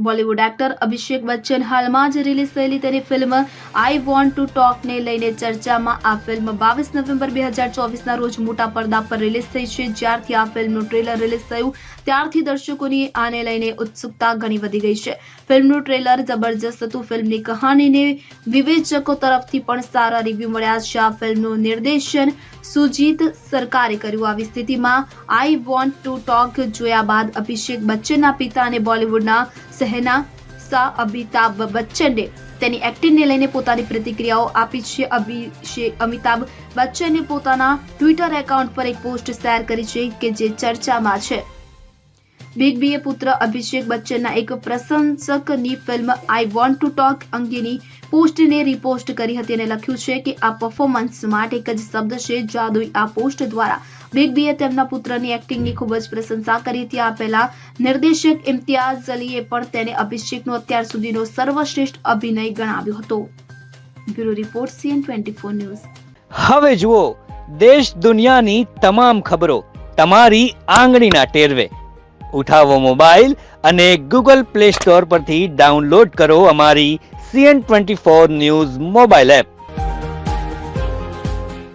Bollywood actor Abhishek Bachchan હાલમાં જ release થયેલી તેની ફિલ્મ આઈ વોન્ટ ટુ ટોકને લઈને ચર્ચામાં. આ ફિલ્મ 22 નવેમ્બર 2024ના રોજ મોટા પડદા પર રિલીઝ થઈ છે. જ્યારથી આ ફિલ્મનું ટ્રેલર રિલીઝ થયું ત્યારથી દર્શકોની આને લઈને ઉત્સુકતા ઘણી વધી ગઈ છે. ફિલ્મનું ટ્રેલર જબરજસ્ત હતું. ફિલ્મની કહાનીને વિવેચકો તરફથી પણ સારા રિવ્યુ મળ્યા છે. આ ફિલ્મનું નિર્દેશન સુજીત સરકારે કર્યું. આવી સ્થિતિમાં આઈ વોન્ટ ટુ ટોક જોયા બાદ અભિષેક બચ્ચનના પિતા અને બોલિવૂડના શહેનશાહ અમિતાભ બચ્ચને તેની એક્ટિંગને લઈને પોતાની પ્રતિક્રિયાઓ આપી છે. અમિતાભ બચ્ચને પોતાના ટ્વિટર એકાઉન્ટ પર એક પોસ્ટ શેર કરી છે કે જે ચર્ચામાં છે. બિગ બીએ પુત્ર અભિષેક બચ્ચનના એક પ્રશંસકની film I want to talk અંગેની પોસ્ટને રિપોસ્ટ કરી હતી અને લખ્યું છે કે આ પરફોર્મન્સ માટે એક જ શબ્દ છે, જાદુઈ. આ પોસ્ટ દ્વારા બિગ બીએ તેમના પુત્રની એક્ટિંગની ખૂબ જ પ્રશંસા કરી હતી. આ પહેલા નિર્દેશક ઇમ્તિયાઝ અલીએ પણ તેને અભિષેકનો અત્યાર સુધીનો સર્વશ્રેષ્ઠ અભિનય ગણાવ્યો હતો. Bureau report CN24 news. હવે જુઓ દેશ દુનિયાની તમામ ખબરો તમારી આંગળીના ટેરવે. ઉઠાવો મોબાઈલ અને Google Play Store પરથી ડાઉનલોડ કરો અમારી CN24 ન્યૂઝ મોબાઈલ એપ.